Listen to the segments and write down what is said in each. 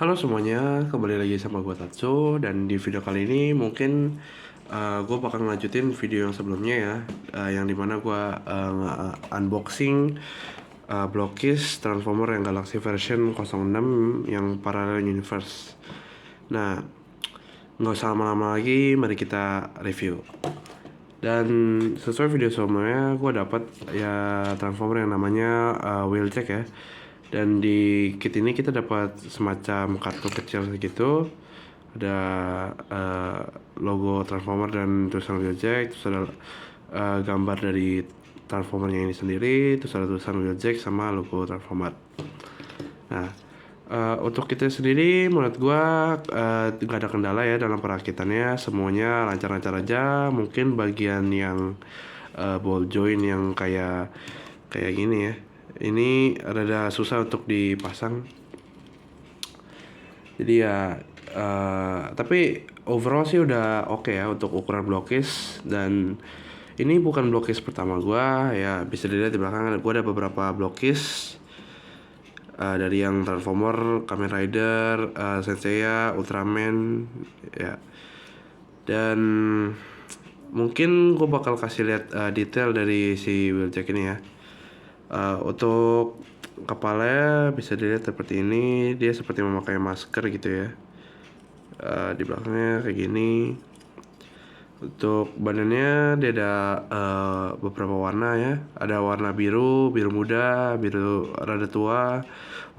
Halo semuanya, kembali lagi sama gue Tatsu. Dan di video kali ini mungkin gue bakal ngelanjutin video yang sebelumnya ya, yang dimana gue unboxing Blockis Transformer yang Galaxy version 06 yang Parallel Universe. Nah, nggak usah lama-lama lagi, mari kita review. Dan sesuai video sebelumnya, gue dapat ya Transformer yang namanya Wheeljack ya. Dan di kit ini kita dapat semacam kartu kecil gitu. Ada logo Transformer dan tulisan Wheeljack. Terus ada gambar dari Transformernya ini sendiri. Terus ada tulisan Wheeljack sama logo Transformer. Nah, untuk kita sendiri menurut gua nggak ada kendala ya dalam perakitannya, semuanya lancar-lancar aja. Mungkin bagian yang ball joint yang kayak gini ya, ini rada susah untuk dipasang. Jadi ya tapi overall sih udah oke ya untuk ukuran blockcase. Dan ini bukan blockcase pertama gua ya, bisa dilihat di belakang gua ada beberapa blockcase. Dari yang Transformer, Kamen Rider, Senseiya, Ultraman ya. Dan mungkin gue bakal kasih lihat detail dari si Wheeljack ini ya. Untuk kepalanya bisa dilihat seperti ini, dia seperti memakai masker gitu ya. Di belakangnya kayak gini. Untuk badannya dia ada beberapa warna ya. Ada warna biru, biru muda, biru rada tua,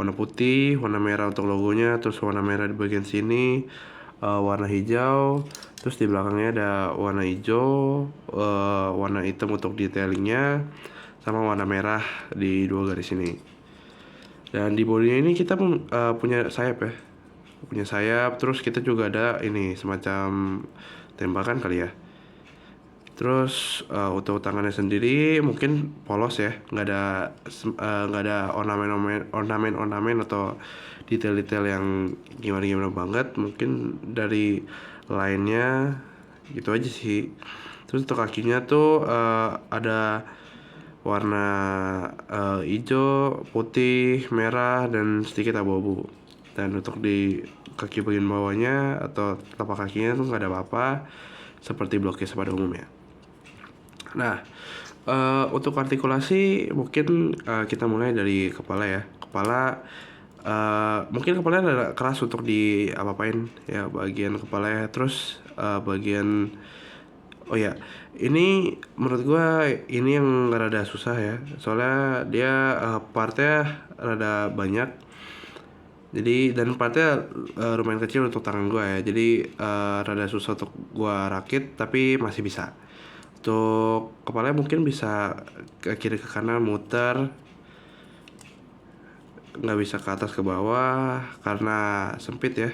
warna putih, warna merah untuk logonya, terus warna merah di bagian sini, warna hijau, terus di belakangnya ada warna hijau, warna hitam untuk detailingnya, sama warna merah di dua garis ini. Dan di bodinya ini kita punya sayap ya. Punya sayap, terus kita juga ada ini semacam tembakan kali ya. Terus untuk tangannya sendiri mungkin polos ya, nggak ada ornamen atau detail-detail yang gimana banget. Mungkin dari lainnya gitu aja sih. Terus untuk kakinya tuh ada warna hijau, putih, merah, dan sedikit abu-abu. Dan untuk di kaki bagian bawahnya atau telapak kakinya tuh nggak ada apa-apa, seperti blokis pada umumnya. Nah, untuk artikulasi mungkin kita mulai dari kepala ya. Mungkin kepalanya ada keras untuk di apa-apain ya, bagian kepalanya. Terus bagian oh ya, ini menurut gua ini yang rada susah ya. Soalnya dia partnya rada banyak. Jadi dan partnya lumayan kecil untuk tangan gua ya. Jadi rada susah untuk gua rakit, tapi masih bisa. Untuk kepalanya mungkin bisa ke kiri ke kanan muter, nggak bisa ke atas ke bawah karena sempit ya.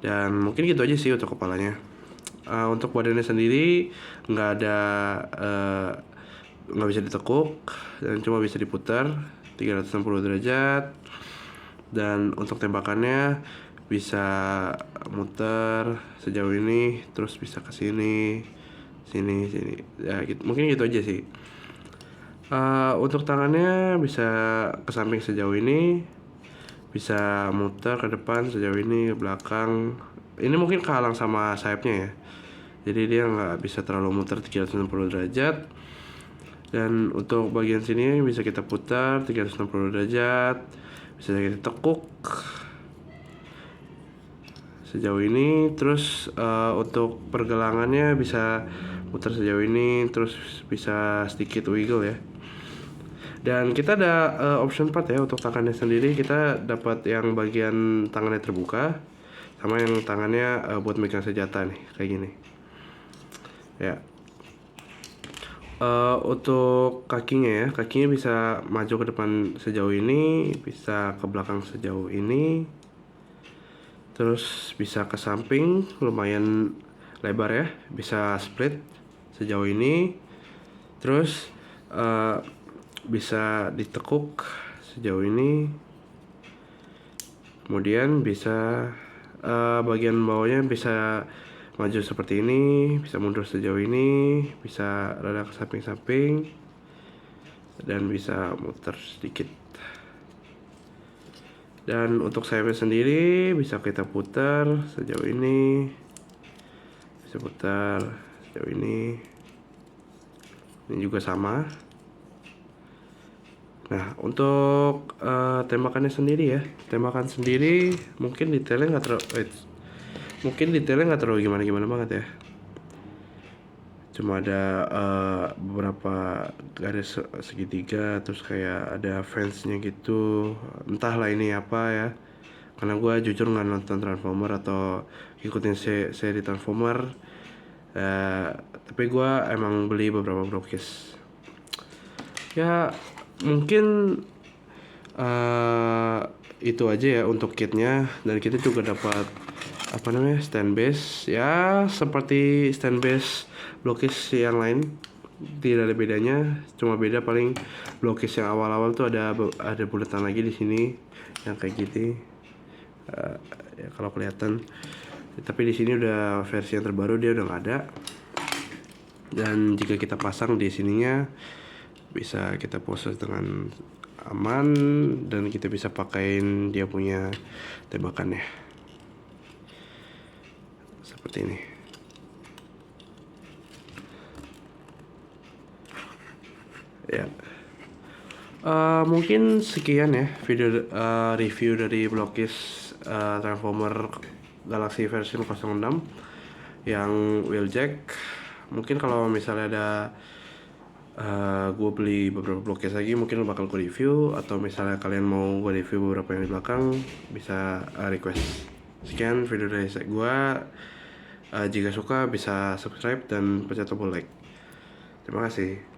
Dan mungkin gitu aja sih untuk kepalanya. Untuk badannya sendiri nggak ada nggak bisa ditekuk dan cuma bisa diputar 360 derajat. Dan untuk tembakannya bisa muter sejauh ini, terus bisa ke sini, sini ya gitu. Mungkin gitu aja sih. Untuk tangannya bisa ke samping sejauh ini, bisa muter ke depan sejauh ini, ke belakang. Ini mungkin kehalang sama sayapnya ya, jadi dia nggak bisa terlalu muter 360 derajat. Dan untuk bagian sini bisa kita putar 360 derajat, bisa kita tekuk sejauh ini. Terus untuk pergelangannya bisa putar sejauh ini, terus bisa sedikit wiggle ya. Dan kita ada option part ya. Untuk tangannya sendiri kita dapat yang bagian tangannya terbuka, sama yang tangannya buat megang senjata nih kayak gini ya. Untuk kakinya bisa maju ke depan sejauh ini, bisa ke belakang sejauh ini, terus bisa ke samping lumayan lebar ya, bisa split sejauh ini, terus bisa ditekuk sejauh ini, kemudian bisa bagian bawahnya bisa maju seperti ini, bisa mundur sejauh ini, bisa rada ke samping-samping, dan bisa muter sedikit. Dan untuk sayapnya sendiri bisa kita putar sejauh ini, bisa putar sejauh ini juga sama. Nah, untuk tembakannya sendiri ya, tembakan sendiri mungkin detailnya nggak terlalu gimana banget ya. Cuma ada beberapa garis segitiga, terus kayak ada fansnya gitu. Entahlah ini apa ya, karena gue jujur nggak nonton Transformer atau ikutin seri Transformer. Tapi gue emang beli beberapa blokis ya. Mungkin itu aja ya untuk kitnya. Dan kita juga dapat apa namanya, stand base ya, seperti stand base blokis yang lain, tidak ada bedanya. Cuma beda paling blokis yang awal-awal tuh ada bulatan lagi di sini yang kayak gitu. Ya kalau kelihatan, tapi di sini udah versi yang terbaru, dia udah nggak ada. Dan jika kita pasang di sininya, bisa kita proses dengan aman dan kita bisa pakaiin dia punya tembakannya seperti ini ya. Mungkin sekian ya video review dari blokis Transformer Galaxy version 06 yang wheeljack. Mungkin kalau misalnya ada gue beli beberapa blokis lagi, mungkin bakal gue review. Atau misalnya kalian mau gue review beberapa yang di belakang, bisa request. Sekian video dari gue. Jika suka bisa subscribe dan pencet tombol like. Terima kasih.